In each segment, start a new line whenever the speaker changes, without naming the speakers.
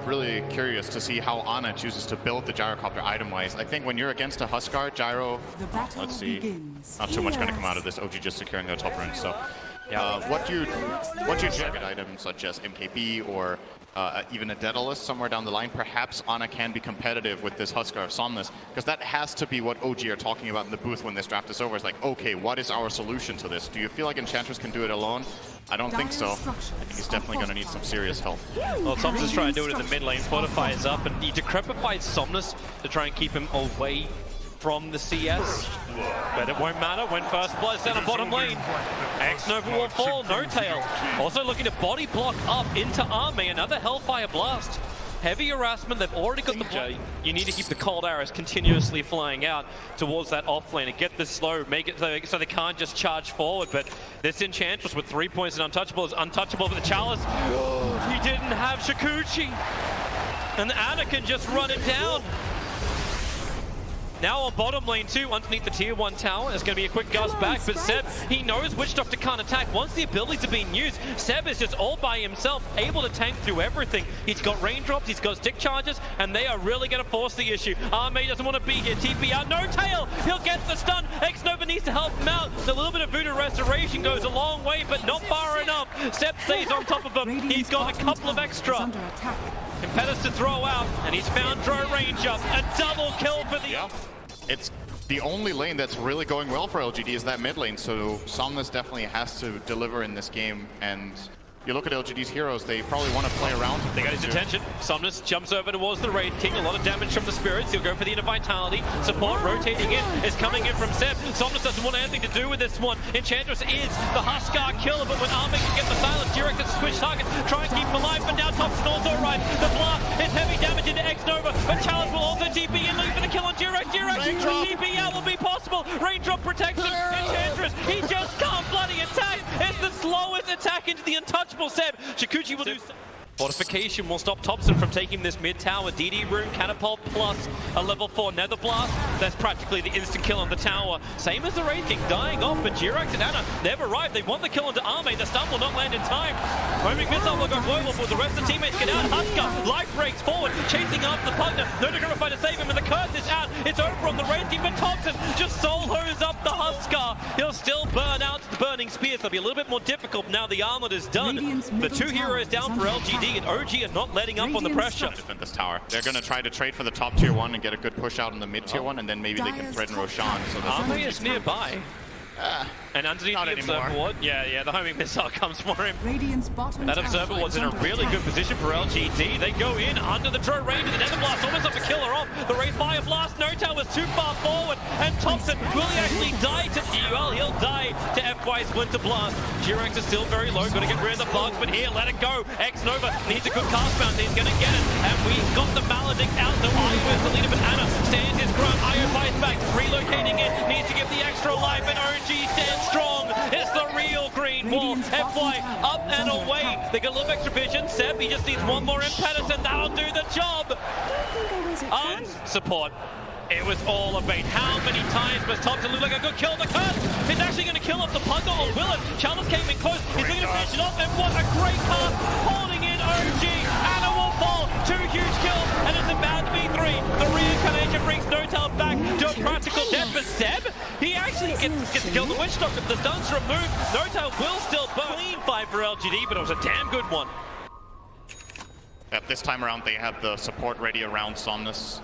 really curious to see how Ana chooses to build the gyrocopter item-wise. I think when you're against a Huskar, gyro, let's see, not too much going to come out of this. OG just securing their top run. So, what you target items such as MKB or even a Daedalus somewhere down the line, perhaps Ana can be competitive with this Huskar of Somnus, because that has to be what OG are talking about in the booth when this draft is over. It's like, okay, what is our solution to this? Do you feel like Enchantress can do it alone? I don't think so. I think he's definitely going to need some serious help.
Well, Somnus is trying to do it in the mid lane. Fortify is up, and he decrepifies Somnus to try and keep him away from the CS. But it won't matter when first blood's down on bottom lane. X-Nova will fall, no tail. Also looking to body block up into Army, another Hellfire Blast. Heavy harassment, they've already got the blood. You need to keep the cold arrows continuously flying out towards that off lane and get this slow, make it so they can't just charge forward. But this Enchantress with 3 points and untouchable is untouchable for the Chalice. He didn't have Shikuchi. And Ana can just run it down. Now on bottom lane 2, underneath the tier 1 tower, there's going to be a quick gust back, but Ceb, he knows Witch Doctor can't attack. Once the abilities are being used, Ceb is just all by himself, able to tank through everything. He's got raindrops, he's got stick charges, and they are really going to force the issue. Arme doesn't want to be here, TP out, no tail! He'll get the stun, X-Nova needs to help him out. A little bit of Voodoo Restoration goes a long way, but not far enough. Ceb stays on top of him, he's got a couple of extra. Impetus to throw out, and he's found Dro Ranger. A double kill for the...
Yeah. It's the only lane that's really going well for LGD is that mid lane, so Somnus definitely has to deliver in this game. And you look at LGD's heroes, they probably want to play around.
They got his attention. Somnus jumps over towards the Wraith King. A lot of damage from the Spirits. He'll go for the Inner Vitality. Support rotating in is coming in from Ceb. Somnus doesn't want anything to do with this one. Enchantress is the Huskar killer, but when Armin can get the silence, Direct has to switch targets, try and keep him alive, but now Thompson also right. The blast is heavy damage into X-Nova, but Challenge will also TP in, looking for the kill on Direct. Direct, TP out will be possible. Raindrop protects him. Enchantress, he just can't bloody attack. It's the slowest attack into the untouchable Ceb. Shikuchi will do so. Fortification will stop Thompson from taking this mid tower. DD Rune, Catapult plus a level 4 Nether Blast. That's practically the instant kill on the tower. Same as the Wraith King, dying off, but Jirax and Ana, they've arrived. They want the kill onto Arme. The stun will not land in time. Homing missile will go global for the rest of the teammates get out. Huskar, life breaks forward, chasing after the Pugner. No Decrepify to save him, and the curse is out. It's over on the Wraith King, but Thompson just solos up the Huskar. He'll still burn out the Burning Spears. It'll be a little bit more difficult now the armor is done. The 2 heroes down for LGD. And OG are not letting up on the pressure.
Defend this tower. They're going to try to trade for the top tier 1 and get a good push out in the mid tier 1, and then maybe they can threaten Roshan. So
Arme is nearby. And underneath the Observer Ward, yeah, the homing missile comes for him. That Observer Ward's in a really good position for LGD. They go in under the Dro Ranger, the Nether Blast almost up to kill her off. The Wraith Fire Blast, no tail was too far forward. And Thompson, will he actually die to well, he'll die to FY Splinter Blast. Jirax is still very low, gonna get rid of the bugs, but here, let it go. X-Nova needs a good cast bounce, he's gonna get it. And we've got the Maledict out, so Ayu is the leader, but Ana stands his ground. Ayu fights back, relocating it, needs to give the extra life, and OG stands strong. It's the real green wall. FY up and away. They got a little extra vision. Ceb, he just needs one more impetus and that'll do the job. Support. It was all a bait. How many times does Thompson look like a good kill? The curse is actually going to kill off the Pugger, or will it? Chalice came in close. He's going to finish it off, and what a great cast. Holding in OG. Ana will fall. 2 huge kills, and it's about to be 3. The reincarnation brings No Tail back to a practical death. But Ceb, he actually gets to kill the Witch Doctor. The stun's removed. No Tail will still burn. Clean fight for LGD, but it was a damn good one.
At this time around, they have the support ready around Somnus.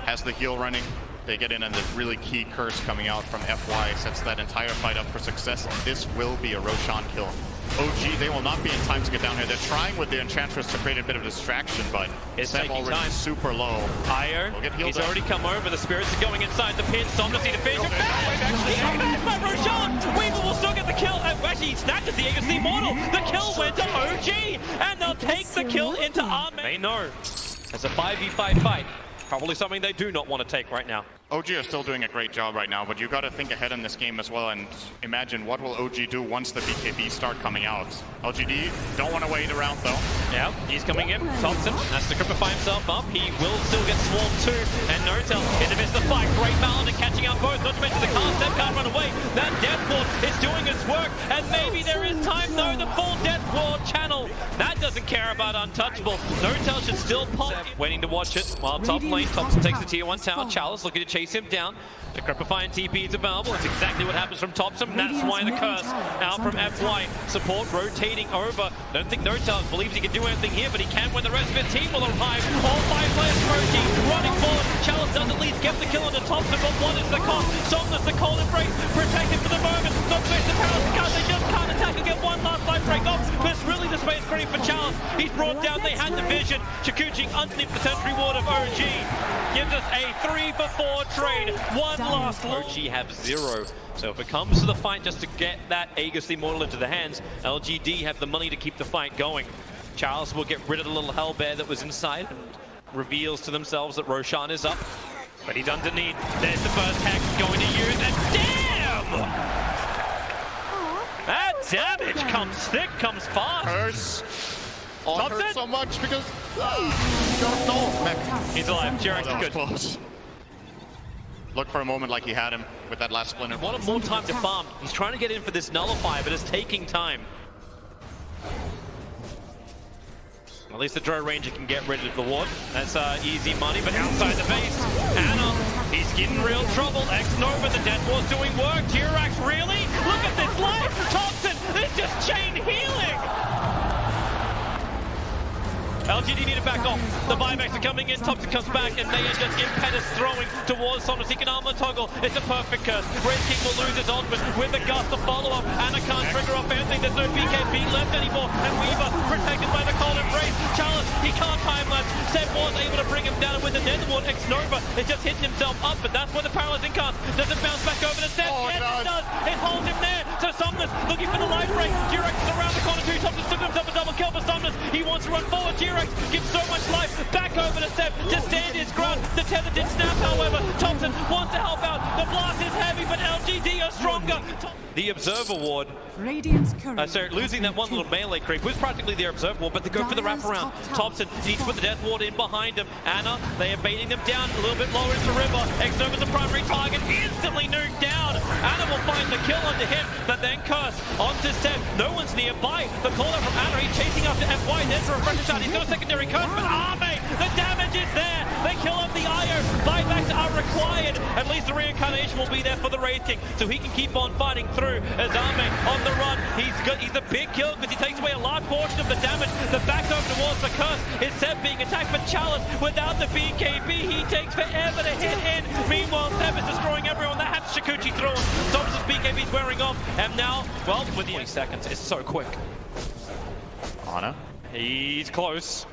Has the heal running. They get in, and the really key curse coming out from FY sets that entire fight up for success. This will be a Roshan kill. OG, they will not be in time to get down here. They're trying with the Enchantress to create a bit of distraction, but it's already time. Super low.
Ayo, he's already come over. The Spirits are going inside the pin. Somnus need to finish him. Actually, by Roshan. Weaver will still get the kill. Actually, he snatches the Aegis Immortal. The kill went to OG, and they'll take the kill into Arme. They know it's a 5v5 fight. Probably something they do not want to take right now.
OG are still doing a great job right now, but you got to think ahead in this game as well and imagine what will OG do once the BKB start coming out. LGD don't want to wait around though.
Yeah, he's coming in. Thompson has to cripify himself up. He will still get swarmed too. And Notel in the midst of the fight. Great balance and catching out both. Not to mention the cast step can't run away. That Death Ward is doing its work. And maybe there is time though. The full Death Ward channel. That doesn't care about Untouchable. Notel should still pop. Waiting to watch it while top lane. Thompson takes the tier 1 tower. Chalice looking to chase him down. The Cripify and TP is available. That's exactly what happens from Thompson. That's why the curse out from FY. Support rotating over. Don't think Notel believes he can do anything here, but he can when the rest of his team will arrive. All 5 players approaching, running forward. Chalice does at least get the kill on the Thompson, but what is the cost? Somnus, the cold embrace, protected for the moment. Not space the power because they just can't attack and get one last life break off. But it's really the space ready for Chalice. He's brought down, they had the vision. Chikuchi underneath the sentry ward of OG. Gives us a 3-for-4 trade. One last OG have 0. So if it comes to the fight just to get that Aegis Immortal into the hands, LGD have the money to keep the fight going. Charles will get rid of the little hellbear that was inside and reveals to themselves that Roshan is up. But he's underneath. There's the first hack he's going to use, and damn! That damage comes thick, comes fast.
Curse. Hurt so much because don't know.
He's alive. Jarek's good.
Close. Look for a moment like he had him with that last splinter.
He wanted more time to farm. He's trying to get in for this nullify, but it's taking time. At least the Drow Ranger can get rid of the ward. That's easy money, but outside the base, Anna, he's getting real trouble. X-Nova, the Death Ward's doing work. Jirax, really? Look at this life! Thompson, it's just chain healing! LGD need to back off. The buybacks are coming in. Thompson comes back, and they are just impetus throwing towards Somnus. He can armor toggle. It's a perfect curse. Red King will lose his ultimate with the gust of follow-up. Anna can't trigger off anything. There's no BKB left anymore. And Weaver protected by the cold embrace. Chalice, he can't time lapse. Zeb was able to bring him down with the Netherward. X-Nova is just hitting himself up, but that's where the paralyzing cast doesn't bounce back over to Zeb. Yes, it does. It holds him there. So Somnus looking for the life break. Jirax is around the corner too. Thompson took himself a double kill for Somnus. He wants to run forward. Jirax gives so much life back over to Zeb to stand his ground. The tether did snap, however. Thompson wants to help out. The blast is heavy, but LGD are stronger. The Observer Ward. Sorry, losing that one little melee creep was practically their Observer Ward, but they go for the wraparound. Thompson needs to put the Death Ward in behind him. Anna, they are baiting them down a little bit lower into the river. X-Nova's the primary target, instantly nuked down. Anna will find the kill onto him, but then curse onto Zeb. No one's nearby. The call out from Anna, he's chasing after FY. There's a refresher shot. He's got a secondary curse, but Arme, the damage is there. They kill off the IO. Buybacks are required. At least the reincarnation will be there for the Wraith King, so he can keep on fighting through. As Arme on the run, he's a big kill because he takes away a large portion of the damage. The back over towards the curse is Zeb being attacked, but Chalice without the BKB, he takes forever to hit in. Meanwhile, Zeb is destroying everyone. That has Chikuchi through. Thompson's BKB is wearing off, and now, well, with the 20 seconds, it's so quick.
Anna.
He's close.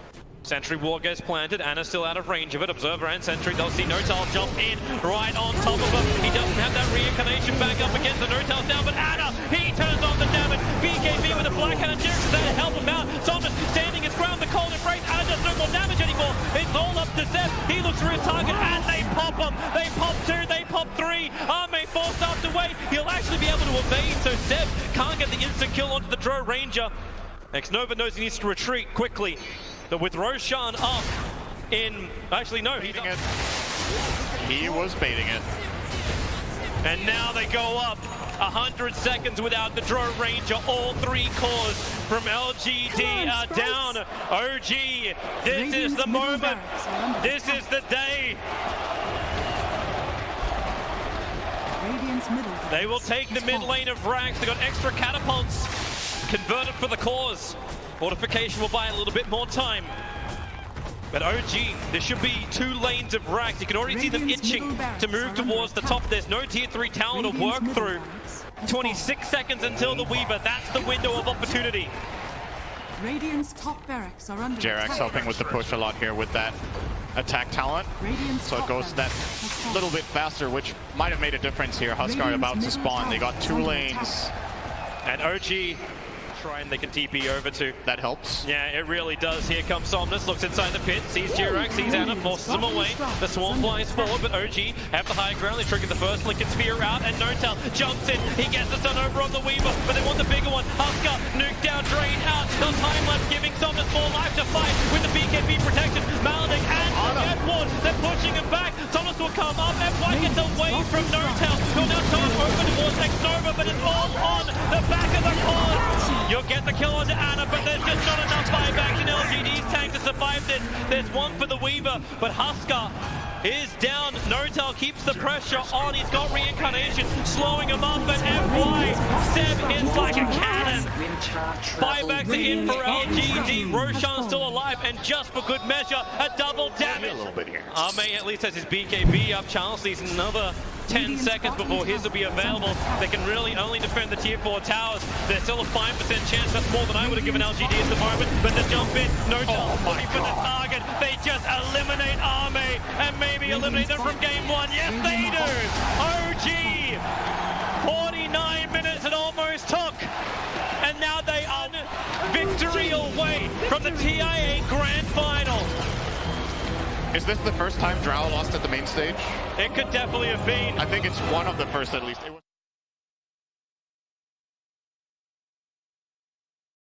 Sentry Ward gets planted. Anna's still out of range of it. Observer and Sentry. They'll see Notal jump in right on top of him. He doesn't have that reincarnation back up against the Notal's down, but Anna, he turns on the damage. BKB with a black hand and Jirax is there to help him out. Somnus standing his ground. The cold embrace. Anna does no more damage anymore. It's all up to Zeb. He looks for his target and they pop him. They pop 2, they pop 3. Arme forced out to wait. He'll actually be able to evade, so Zeb can't get the instant kill onto the Drow Ranger. X-Nova knows he needs to retreat quickly. But with Roshan up in... Actually, no, he's up.
He was baiting it.
And now they go up 100 seconds without the Drow Ranger. All 3 cores from LGD are down. OG, this is the moment. This is the day. They will take the mid lane of Rags. They got extra catapults converted for the cause. Fortification will buy a little bit more time. But OG, there should be 2 lanes of Rags. You can already see them itching to move towards the top. There's no tier 3 tower to work through. 26 seconds until the Weaver. That's the window of opportunity.
Radiant's top barracks are under
Jirax helping with the push a lot here with that attack talent. So it goes that little bit faster, which might have made a difference here. Huskar about to spawn. They got 2 lanes.
And OG shrine they can TP over to.
That helps.
Yeah, it really does. Here comes Somnus, looks inside the pit, sees Jirac, sees Anna, forces him away. The Swarm flies forward, but OG have the high ground. They trigger the first Lincoln Sphere out, and Notel jumps in. He gets the stun over on the Weaver, but they want the bigger one. Husker, nuke down, drain out. No time left, giving Somnus more life to fight with the BKB protection. Maledic and Edward, they're pushing him back. Somnus will come up. FY gets away from Notel. He'll now turn over towards Nova, but it's all on the back of the pod. You'll get the kill onto Anna, but there's just not enough buyback in LGD's tank to survive this. There's one for the Weaver, but Husker is down. Notel keeps the pressure on. He's got reincarnation, slowing him up, but Zeb is like a cannon. Buybacks are in for LGD. Roshan's still alive, and just for good measure, a double damage.
A little bit here.
May at least has his BKB up. Charles needs another 10 seconds before his will be available. They can really only defend the tier 4 towers. There's still a 5% chance. That's more than I would have given LGD at the moment. But the jump in, Notel looking for the target. They just eliminate Arme and maybe eliminate them from game 1. Yes, they do. OG, 49 minutes it almost took. And now they are victory away from the TI8 Grand Final.
Is this the first time Drow lost at the main stage?
It could definitely have been.
I think it's one of the first at least.